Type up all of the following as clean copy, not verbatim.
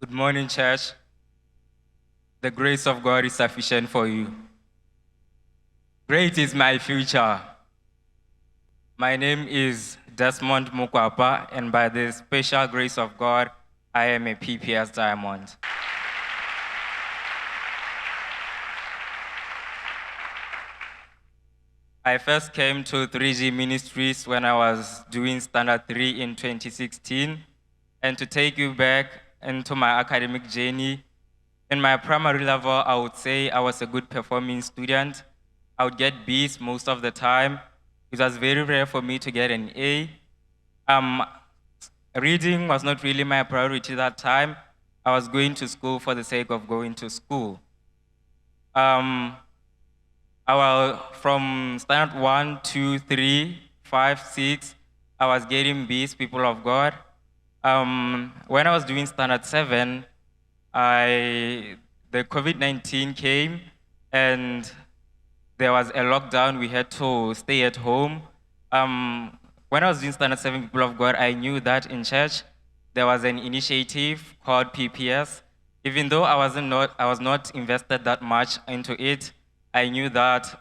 Good morning, church. The grace of God is sufficient for you. Great is my future. My name is Desmond Mukwapa, and by the special grace of God, I am a PPS Diamond. I first came to 3G Ministries when I was doing Standard 3 in 2016. And to take you back into my academic journey, in my primary level, I would say I was a good performing student. I would get B's most of the time. It was very rare for me to get an A. Reading was not really my priority that time. I was going to school for the sake of going to school. From standard 1, 2, 3, 5, 6, I was getting B's, people of God. When I was doing standard 7, the COVID-19 came and there was a lockdown. We had to stay at home. When I was doing standard 7, people of God, I knew that in church there was an initiative called PPS. Even though I was not invested that much into it, I knew that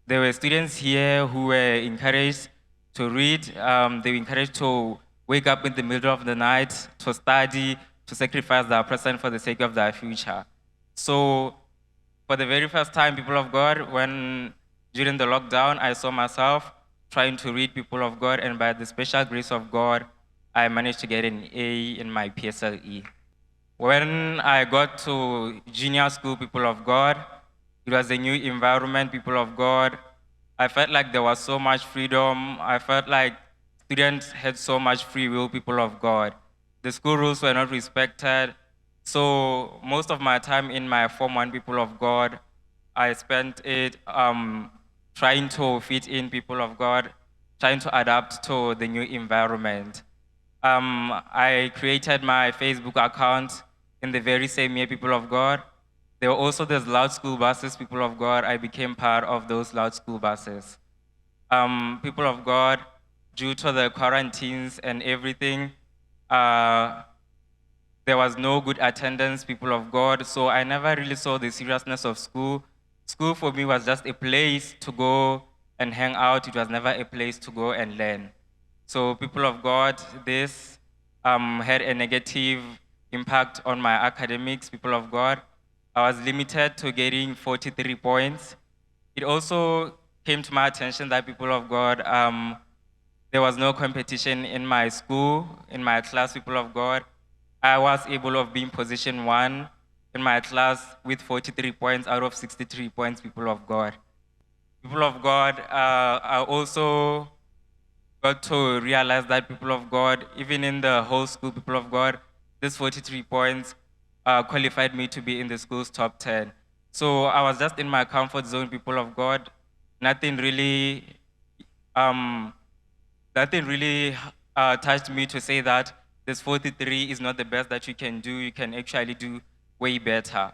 there were students here who were encouraged to read. They were encouraged to wake up in the middle of the night, to study, to sacrifice their present for the sake of their future. So for the very first time, people of God, during the lockdown, I saw myself trying to read, people of God, and by the special grace of God, I managed to get an A in my PSLE. When I got to junior school, people of God, it was a new environment, people of God. I felt like there was so much freedom. I felt like students had so much free will, people of God. The school rules were not respected. So most of my time in my Form 1, people of God, I spent it trying to fit in, people of God, trying to adapt to the new environment. I created my Facebook account in the very same year, people of God. There were also those loud school buses, people of God. I became part of those loud school buses. People of God, due to the quarantines and everything, there was no good attendance, people of God, so I never really saw the seriousness of school. School for me was just a place to go and hang out. It was never a place to go and learn. So people of God, this had a negative impact on my academics, people of God. I was limited to getting 43 points. It also came to my attention that, people of God, there was no competition in my school, in my class, people of God. I was able to be in position 1 in my class with 43 points out of 63 points, people of God. People of God, I also got to realize that, people of God, even in the whole school, people of God, this 43 points qualified me to be in the school's top 10. So I was just in my comfort zone, people of God. Nothing really touched me to say that this 43 is not the best that you can do. You can actually do way better.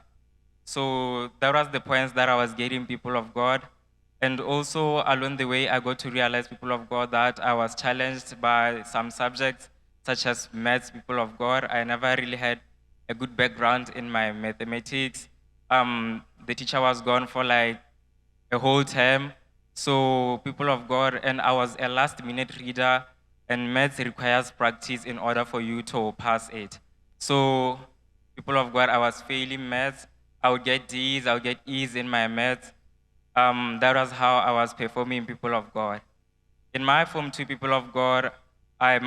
So that was the points that I was getting, people of God. And also along the way, I got to realize, people of God, that I was challenged by some subjects, such as maths, people of God. I never really had a good background in my mathematics. The teacher was gone for like a whole term. So people of God, and I was a last-minute reader, and maths requires practice in order for you to pass it. So people of God, I was failing maths. I would get D's, I would get E's in my maths. That was how I was performing, people of God. In my Form 2, people of God, I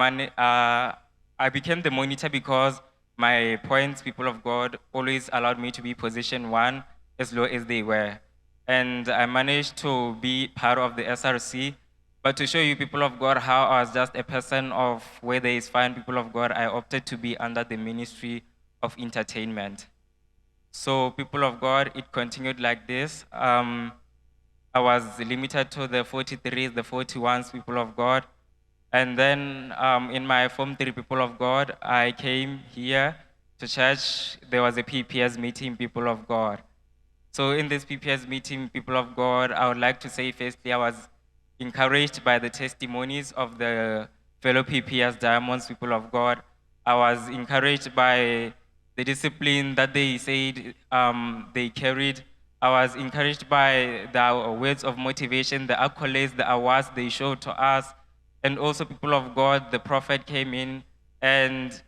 became the monitor because my points, people of God, always allowed me to be position 1 as low as they were. And I managed to be part of the SRC. But to show you, people of God, how I was just a person of where there is fine, people of God, I opted to be under the Ministry of Entertainment. So people of God, it continued like this. I was limited to the 43s, the 41s, people of God. And then in my Form 3, people of God, I came here to church. There was a PPS meeting, people of God. So in this PPS meeting, people of God, I would like to say, firstly, I was encouraged by the testimonies of the fellow PPS Diamonds, people of God. I was encouraged by the discipline that they said they carried. I was encouraged by the words of motivation, the accolades, the awards they showed to us. And also, people of God, the prophet came in and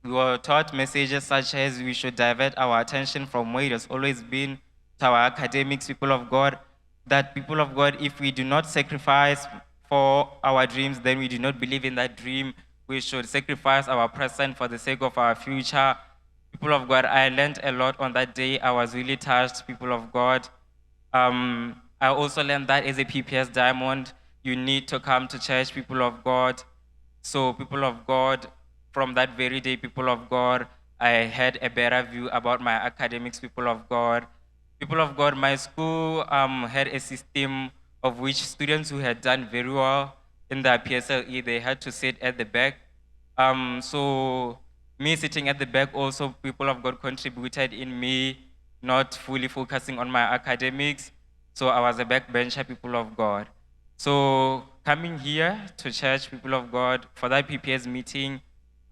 we were taught messages such as we should divert our attention from where it has always been to our academics, people of God, that people of God, if we do not sacrifice for our dreams, then we do not believe in that dream. We should sacrifice our present for the sake of our future. People of God, I learned a lot on that day. I was really touched, people of God. I also learned that as a PPS Diamond, you need to come to church, people of God. So, people of God, from that very day, people of God, I had a better view about my academics, people of God. People of God, my school had a system of which students who had done very well in the PSLE, they had to sit at the back. So me sitting at the back also, people of God contributed in me not fully focusing on my academics. So I was a backbencher, people of God. So coming here to church, people of God, for that PPS meeting,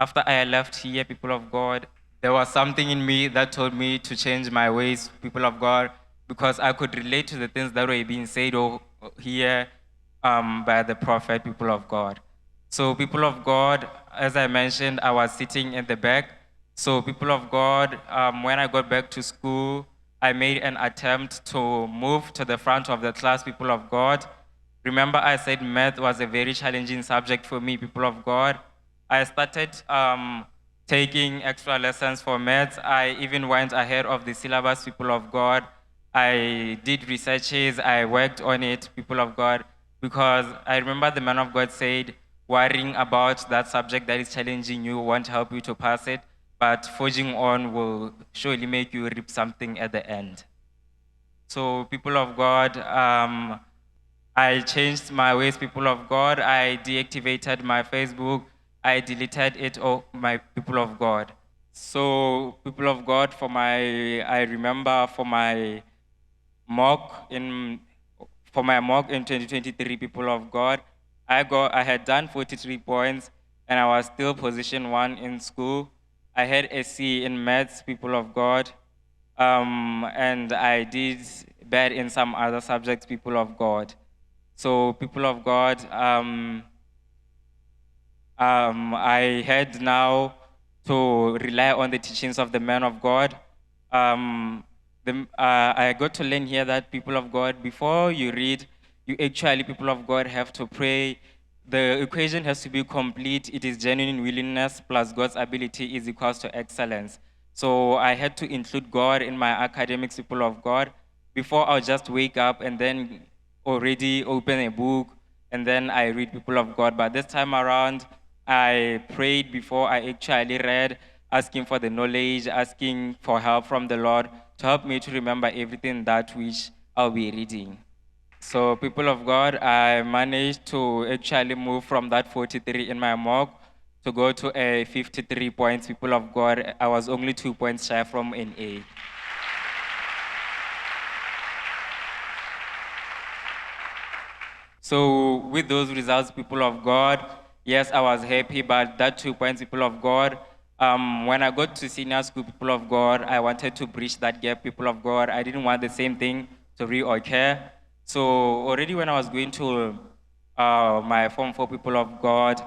after I left here, people of God, there was something in me that told me to change my ways, people of God, because I could relate to the things that were being said here by the prophet, people of God. So people of God, as I mentioned, I was sitting in the back. So people of God, when I got back to school, I made an attempt to move to the front of the class, people of God. Remember, I said math was a very challenging subject for me, people of God. I started taking extra lessons for maths. I even went ahead of the syllabus, people of God. I did researches, I worked on it, people of God, because I remember the man of God said, worrying about that subject that is challenging you won't help you to pass it, but forging on will surely make you reap something at the end. So people of God, I changed my ways, people of God. I deactivated my Facebook. I deleted it, my people of God. So people of God, I remember for my mock in 2023, people of God, I had done 43 points and I was still position 1 in school. I had a C in maths, people of God, and I did bad in some other subjects, people of God. So people of God, I had now to rely on the teachings of the man of God. I got to learn here that people of God, before you read, you actually, people of God, have to pray. The equation has to be complete. It is genuine willingness plus God's ability is equals to excellence. So I had to include God in my academics, people of God. Before I'll just wake up and then already open a book and then I read, people of God. But this time around, I prayed before I actually read, asking for the knowledge, asking for help from the Lord to help me to remember everything that which I'll be reading. So people of God, I managed to actually move from that 43 in my mock to go to a 53 points. People of God, I was only 2 points shy from an A. So with those results, people of God, yes, I was happy, but that 2 points, people of God, when I got to senior school, people of God, I wanted to bridge that gap, people of God. I didn't want the same thing to reoccur. So already when I was going to my Form 4, people of God,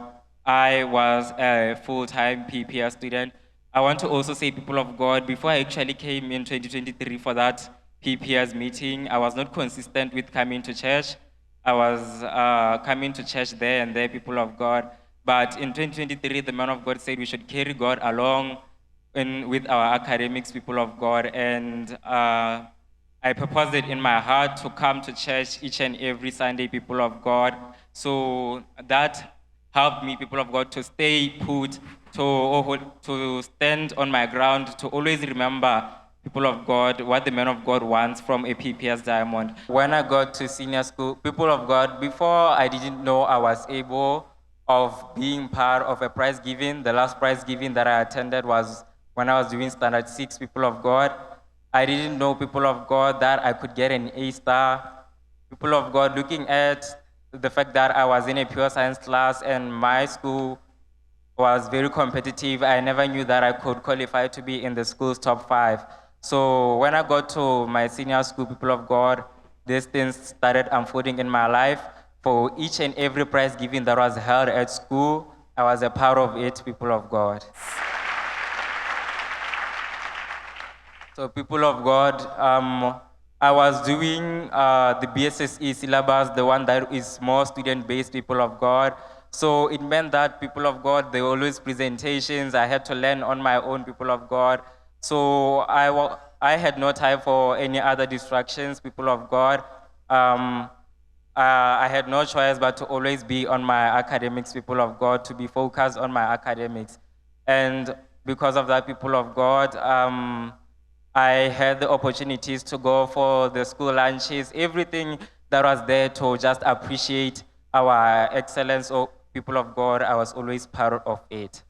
I was a full-time PPS student. I want to also say, people of God, before I actually came in 2023 for that PPS meeting, I was not consistent with coming to church. I was coming to church there and there, people of God. But in 2023, the man of God said we should carry God along with our academics, people of God. And I purposed it in my heart to come to church each and every Sunday, people of God. So that helped me, people of God, to stay put, to stand on my ground, to always remember, people of God, what the man of God wants from a PPS Diamond. When I got to senior school, people of God, before I didn't know I was able of being part of a prize giving. The last prize giving that I attended was when I was doing standard 6, people of God. I didn't know, people of God, that I could get an A star. People of God, looking at the fact that I was in a pure science class and my school was very competitive. I never knew that I could qualify to be in the school's top 5. So when I got to my senior school, people of God, these things started unfolding in my life. For each and every prize giving that was held at school, I was a part of it, people of God. So people of God, I was doing the BSSE syllabus, the one that is more student-based, people of God. So it meant that people of God, there were always presentations. I had to learn on my own, people of God. So I had no time for any other distractions, people of God. I had no choice but to always be on my academics, people of God, to be focused on my academics. And because of that, people of God, I had the opportunities to go for the school lunches, everything that was there to just appreciate our excellence, or people of God, I was always part of it.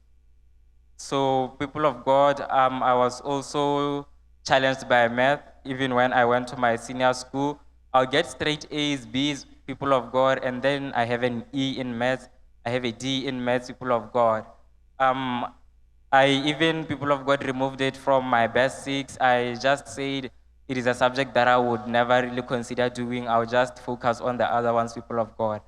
So people of God, I was also challenged by math, even when I went to my senior school. I'll get straight A's, B's, people of God, and then I have an E in math, I have a D in math, people of God. I even, people of God, removed it from my best 6. I just said it is a subject that I would never really consider doing. I would just focus on the other ones, people of God.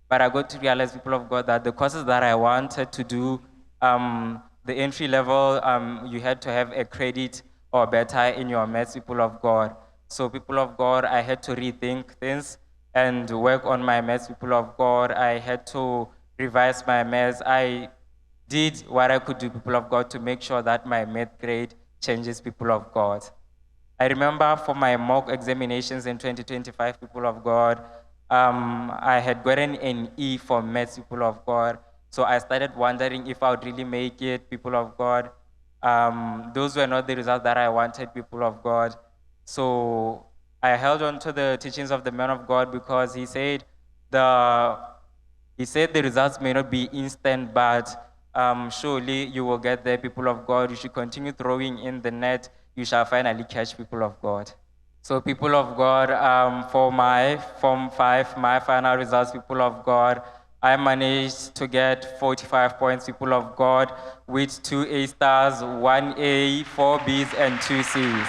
But I got to realize, people of God, that the courses that I wanted to do, the entry level, you had to have a credit or better in your maths, people of God. So people of God, I had to rethink things and work on my maths, people of God. I had to revise my maths. I did what I could do, people of God, to make sure that my math grade changes, people of God. I remember for my mock examinations in 2025, people of God, I had gotten an E for maths, people of God. So I started wondering if I would really make it, people of God. Those were not the results that I wanted, people of God. So I held on to the teachings of the man of God, because he said the results may not be instant, but surely you will get there, people of God. You should continue throwing in the net. You shall finally catch, people of God. So people of God, for my Form 5, my final results, people of God, I managed to get 45 points, people of God, with 2 A stars, 1 A, 4 Bs, and 2 Cs.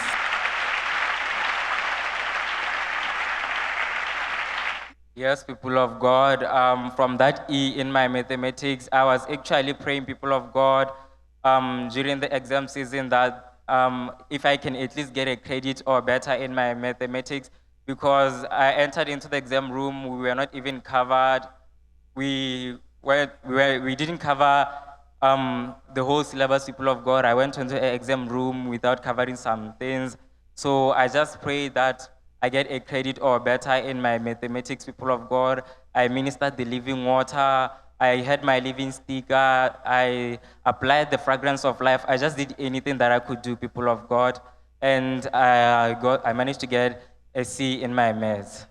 Yes, people of God, from that E in my mathematics, I was actually praying, people of God, during the exam season, that if I can at least get a credit or better in my mathematics, because I entered into the exam room, we were not even covered. We didn't cover the whole syllabus, people of God. I went into an exam room without covering some things. So I just pray that I get a credit or better in my mathematics, people of God. I ministered the living water. I had my living sticker. I applied the fragrance of life. I just did anything that I could do, people of God. And I managed to get a C in my maths.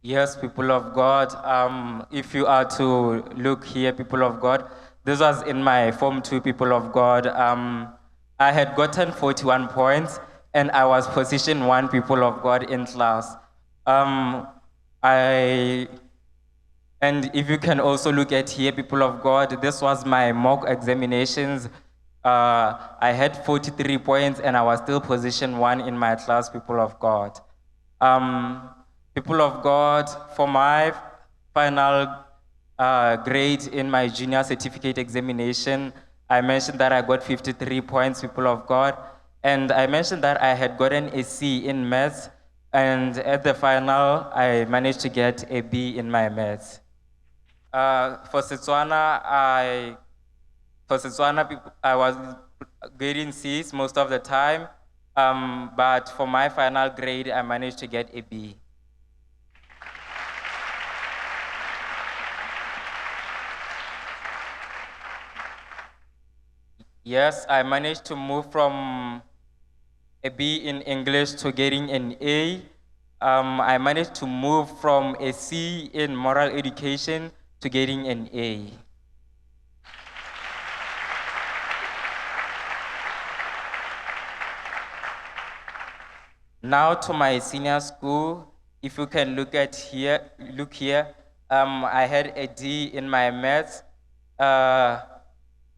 Yes, people of God, if you are to look here, people of God, this was in my Form 2, people of God. I had gotten 41 points, and I was position 1, people of God, in class. And if you can also look at here, people of God, this was my mock examinations. I had 43 points, and I was still position 1 in my class, people of God. People of God, for my final grade in my junior certificate examination, I mentioned that I got 53 points, people of God. And I mentioned that I had gotten a C in maths. And at the final, I managed to get a B in my maths. For Setswana, I was getting C's most of the time. But for my final grade, I managed to get a B. Yes, I managed to move from a B in English to getting an A. I managed to move from a C in moral education to getting an A. Now to my senior school, if you can look here, I had a D in my maths.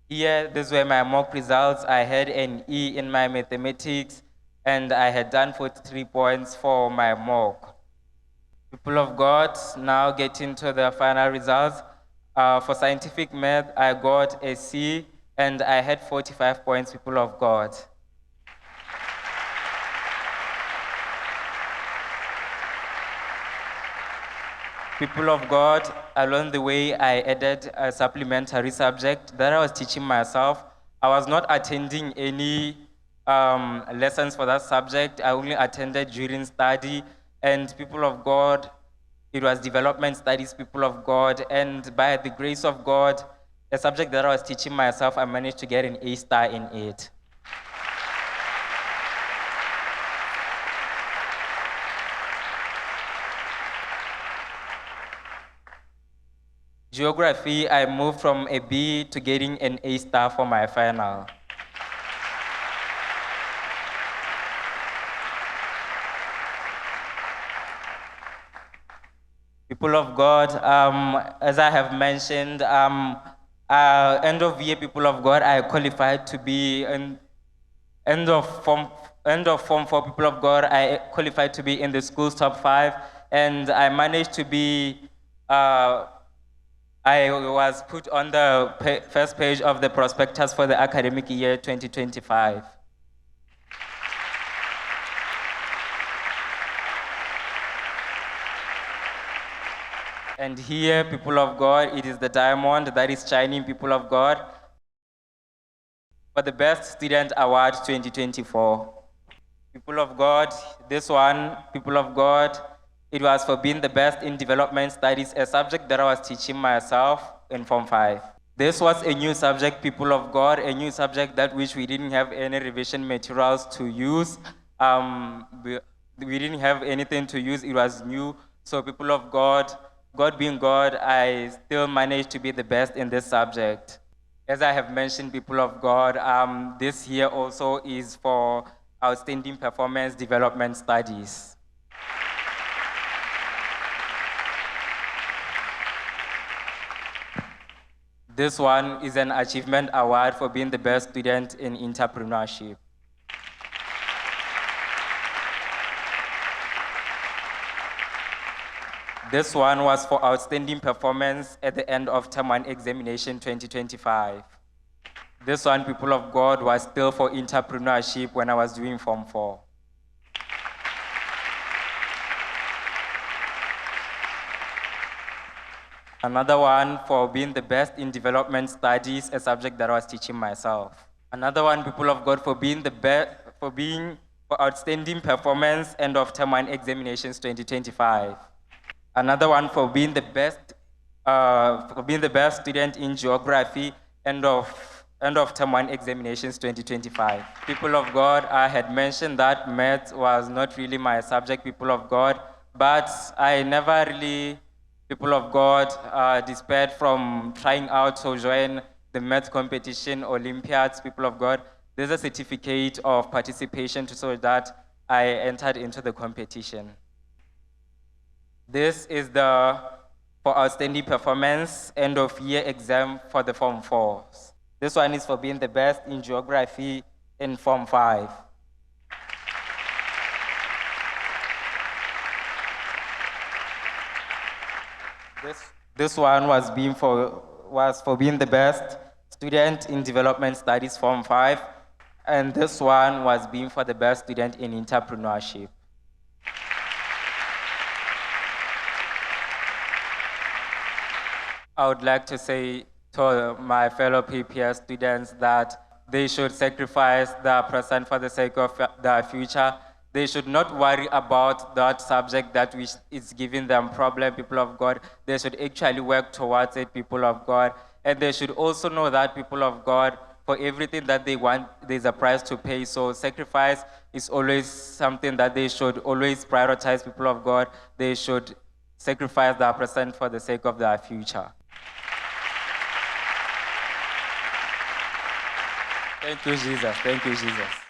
Here, these were my mock results. I had an E in my mathematics, and I had done 43 points for my mock. People of God, now getting to the final results. For scientific math, I got a C, and I had 45 points, people of God. People of God, along the way, I added a supplementary subject that I was teaching myself. I was not attending any lessons for that subject. I only attended during study. And people of God, it was development studies, people of God. And by the grace of God, the subject that I was teaching myself, I managed to get an A star in it. Geography, I moved from a B to getting an A star for my final. People of God, as I have mentioned, end of year, people of God, I qualified to be end of form 4, people of God, I qualified to be in the school's top 5, and I managed to be. I was put on the first page of the prospectus for the academic year 2025. And here, people of God, it is the diamond that is shining, people of God, for the Best Student Award 2024. People of God, this one, people of God, it was for being the best in development studies, a subject that I was teaching myself in Form 5. This was a new subject, people of God, a new subject that which we didn't have any revision materials to use. We didn't have anything to use, it was new. So people of God, God being God, I still managed to be the best in this subject. As I have mentioned, people of God, this year also is for Outstanding Performance Development Studies. This one is an achievement award for being the best student in entrepreneurship. This one was for outstanding performance at the end of Term 1 examination 2025. This one, people of God, was still for entrepreneurship when I was doing Form 4. Another one for being the best in development studies, a subject that I was teaching myself. Another one, people of God, for being the best, for outstanding performance end of Term 1 examinations 2025. Another one for being the best student in geography end of Term 1 examinations 2025. People of God, I had mentioned that maths was not really my subject, people of God, but I never really, people of God, despaired from trying out to join the math competition, Olympiads, people of God. There's a certificate of participation so that I entered into the competition. This is the for outstanding performance end of year exam for the Form 4s. This one is for being the best in geography in Form 5. This one was for being the best student in development studies Form 5, and this one was being for the best student in entrepreneurship. I would like to say to my fellow PPS students that they should sacrifice their present for the sake of their future. They should not worry about that subject that which is giving them problem, people of God. They should actually work towards it, people of God. And they should also know that, people of God, for everything that they want, there's a price to pay. So sacrifice is always something that they should always prioritize, people of God. They should sacrifice their present for the sake of their future. Thank you, Jesus. Thank you, Jesus.